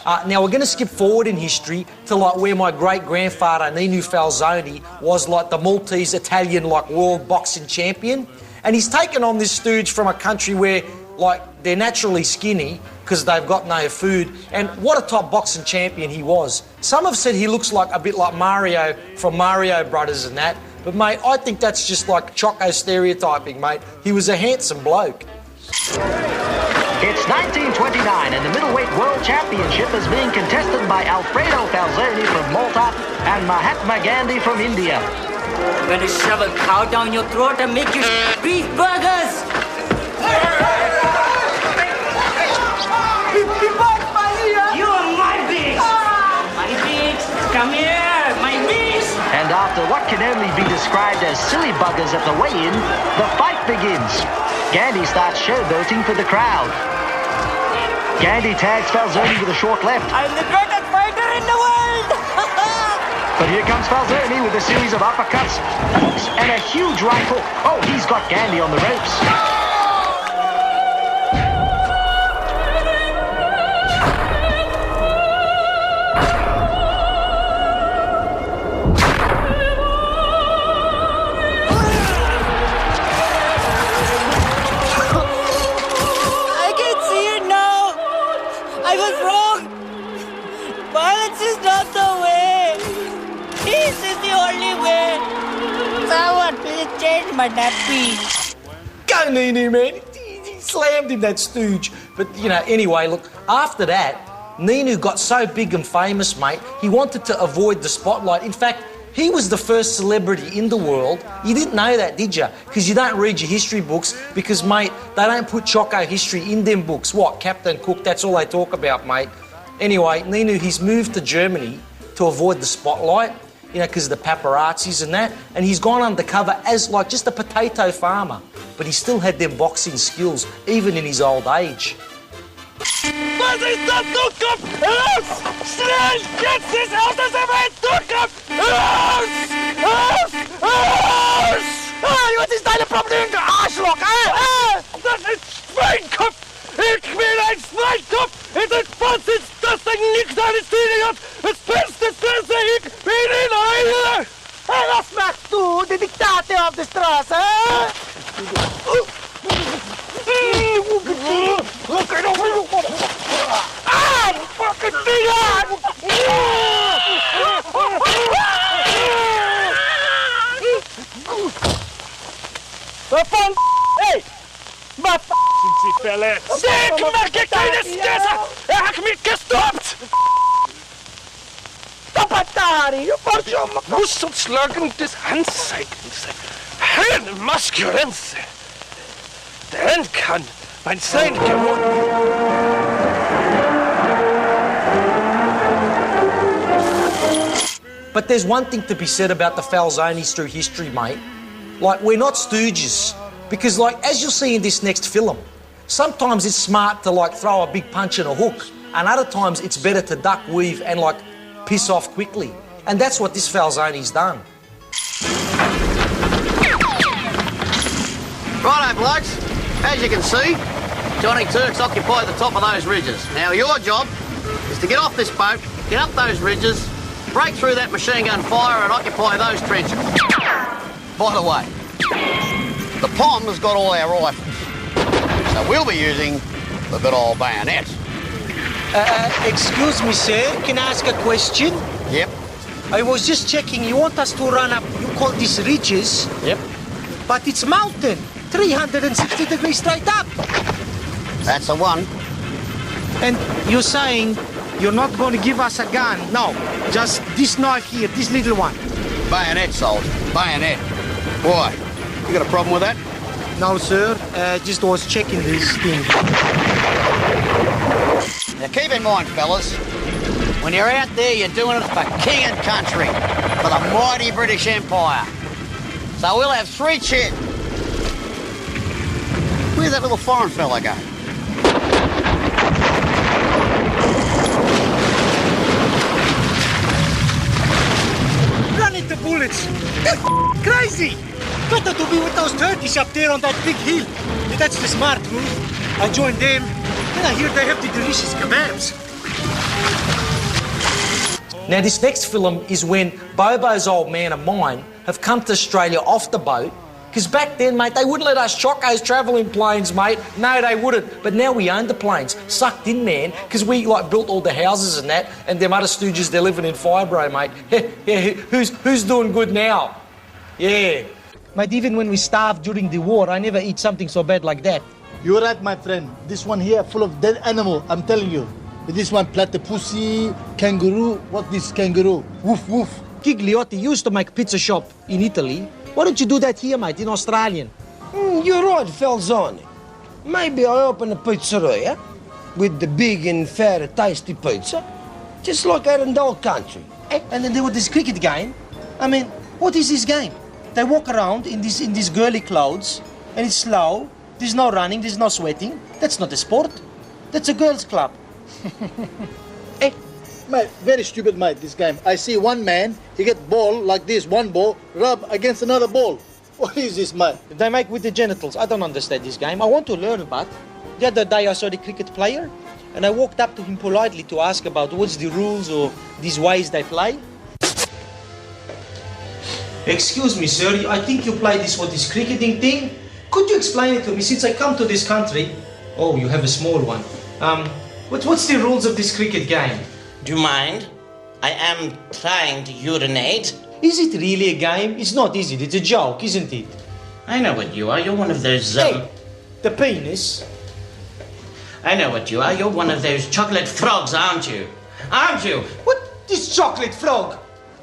Now, we're going to skip forward in history to, like, where my great-grandfather, Ninu Falzoni, was, like, the Maltese Italian, like, world boxing champion. And he's taken on this stooge from a country where, like, they're naturally skinny because they've got no food. And what a top boxing champion he was. Some have said he looks like a bit like Mario from Mario Brothers and that. But, mate, I think that's just, like, Choco stereotyping, mate. He was a handsome bloke. It's 1929 and the middleweight world championship is being contested by Alfredo Falzoni from Malta and Mahatma Gandhi from India. I'm gonna shove a cow down your throat and make you beef burgers! You are my beast! My beast! Come here, my beast! And after what can only be described as silly buggers at the weigh-in, the fight begins. Gandhi starts showboating for the crowd. Gandhi tags Falzoni with a short left. I'm the greatest fighter in the world! But here comes Falzoni with a series of uppercuts, hooks, and a huge right hook. Oh, he's got Gandhi on the ropes. My nappy. Go, Ninu, man. He slammed him, that stooge. But, you know, anyway, look, after that, Ninu got so big and famous, mate, he wanted to avoid the spotlight. In fact, he was the first celebrity in the world. You didn't know that, did you? Because you don't read your history books because, mate, they don't put Choco history in them books. What, Captain Cook, that's all they talk about, mate. Anyway, Ninu, he's moved to Germany to avoid the spotlight, you know, because of the paparazzis and that, and he's gone undercover as, like, just a potato farmer. But he still had them boxing skills, even in his old age. Was ist das? Duck up! Raus! Schnell! Jetzt ist aus der Welt! Duck up! Raus! Raus! Raus! Hey, was ist dein Problem, du Arschloch? Das ist Schweinkopf! Ich will ein Schweinkopf! In den Fuß ist das Ding nichts eines Idiots! Das Beste, ich bin in Eile! Hey, was machst du? Die Diktate auf der Straße, Ah, fucking Finger! Hey! Was sind Sie verletzt? Denk mal, kleine Schisser! Hat mich gestoppt! Tapatari! Muss zum Schlagen des Handzeichens eine Maschgrenze. Dann kann mein Sein gewonnen. But there's one thing to be said about the Falzonis through history, mate. Like, we're not stooges. Because, like, as you'll see in this next film, sometimes it's smart to, like, throw a big punch and a hook, and other times it's better to duck, weave, and, like, piss off quickly. And that's what this Falzoni's done. Righto, blokes. As you can see, Johnny Turks occupy the top of those ridges. Now, your job is to get off this boat, get up those ridges, break through that machine gun fire and occupy those trenches. By the way, the POM has got all our rifles, so we'll be using the good old bayonet. Excuse me, sir, can I ask a question? Yep. I was just checking, you want us to run up, you call these ridges? Yep. But it's mountain, 360 degrees straight up. That's the one. And you're saying you're not going to give us a gun? No, just this knife here, this little one. Bayonet, soldier, bayonet. Why? You got a problem with that? No, sir, just was checking this thing. Now keep in mind, fellas, when you're out there, you're doing it for king and country, for the mighty British Empire. So we'll have 3 cheers. Where'd that little foreign fella go? Run into bullets. Crazy. Better to be with those turkeys up there on that big hill. That's the smart move. I joined them, and I hear they have the delicious kebabs. Now, this next film is when Bobo's old man and mine have come to Australia off the boat, because back then, mate, they wouldn't let us chocos travel in planes, mate. No, they wouldn't. But now we own the planes. Sucked in, man, because we, built all the houses and that, and them other stooges, they're living in Firebro, mate. Yeah, who's doing good now? Yeah. Mate, even when we starved during the war, I never eat something so bad like that. You're right, my friend. This one here full of dead animal, I'm telling you. This one platypus, kangaroo. What is kangaroo? Woof, woof. Gigliotti used to make pizza shop in Italy. Why don't you do that here, mate, in Australian? You're right, Falzoni. Maybe I open a pizzeria with the big and fair tasty pizza, just like out in the old country. And then there was this cricket game. I mean, what is this game? They walk around in these girly clothes, and it's slow. There's no running, there's no sweating. That's not a sport. That's a girls' club. Mate, very stupid, mate, this game. I see one man, he get ball like this, one ball, rub against another ball. What is this, mate? They make with the genitals. I don't understand this game. I want to learn about. The other day I saw the cricket player, and I walked up to him politely to ask about what's the rules or these ways they play. Excuse me, sir, I think you play this cricketing thing. Could you explain it to me since I come to this country? Oh, you have a small one. What's the rules of this cricket game? Do you mind? I am trying to urinate. Is it really a game? It's not, is it? It's a joke, isn't it? I know what you are. You're one of those... Hey, the penis. I know what you are. You're one of those chocolate frogs, aren't you? Aren't you? What? This chocolate frog?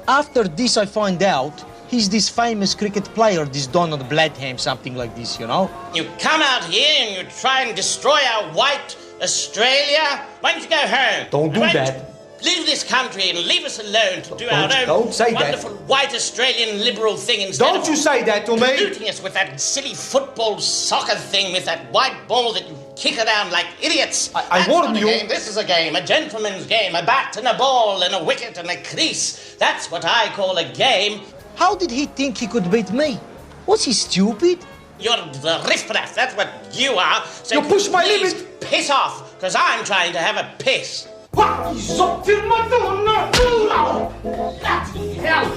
After this, I find out he's this famous cricket player, this Donald Bladham, something like this, you know? You come out here and you try and destroy our white Australia. Why don't you go home? Don't do that. Leave this country and leave us alone to do our own wonderful white Australian liberal thing instead Don't you say that to me! Polluting us with that silly football soccer thing with that white ball that you kick around like idiots. I warn you. This is a game, a gentleman's game, a bat and a ball and a wicket and a crease. That's what I call a game. How did he think he could beat me? Was he stupid? You're the riffraff, that's what you are. So you push my limit. Piss off, because I'm trying to have a piss. Bloody hell!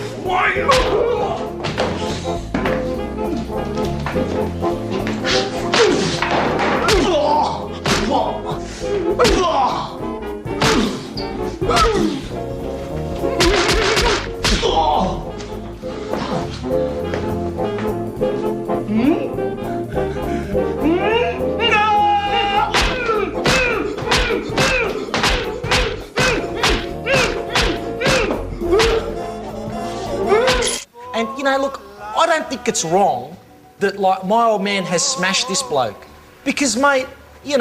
And, look, I don't think it's wrong that, my old man has smashed this bloke. Because, mate, he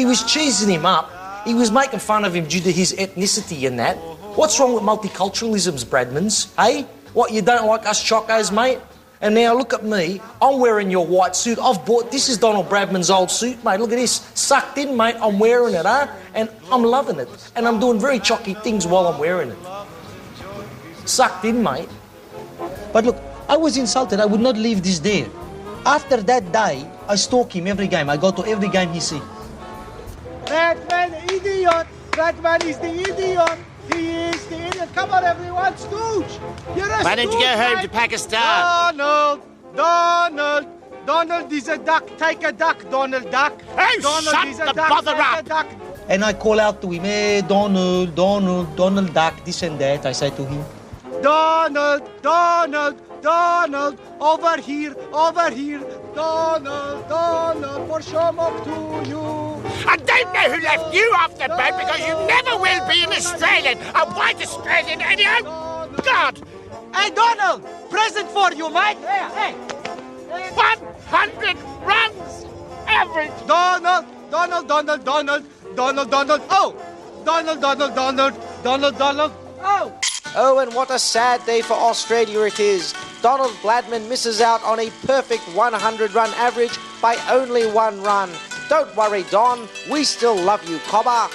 was cheesing him up. He was making fun of him due to his ethnicity and that. What's wrong with multiculturalisms, Bradmans? Hey? What, you don't like us chocos, mate? And now look at me. I'm wearing your white suit. This is Donald Bradman's old suit, mate. Look at this. Sucked in, mate. I'm wearing it, huh? And I'm loving it. And I'm doing very chocky things while I'm wearing it. Sucked in, mate. But look, I was insulted. I would not leave this there. After that day, I stalk him every game. I go to every game he see. That man, idiot! That man is the idiot! He is the idiot! Come on, everyone, Stooge! You're a Why don't you go home mate. to Pakistan? Donald is a duck. Take a duck, Donald Duck. Hey, Donald shut is a the duck. bother Take up. a duck. And I call out to him, hey, Donald Duck, this and that. I say to him, Donald, over here, Donald, for Shomok to you. I don't know who left you off the boat because you never will be an Australian, a white Australian anyhow. God! Hey, Donald, present for you, mate. Hey. 100 runs average. Donald. Oh, Donald. Oh. Oh, and what a sad day for Australia it is. Donald Bladman misses out on a perfect 100-run average by only 1 run. Don't worry, Don. We still love you, Cobber.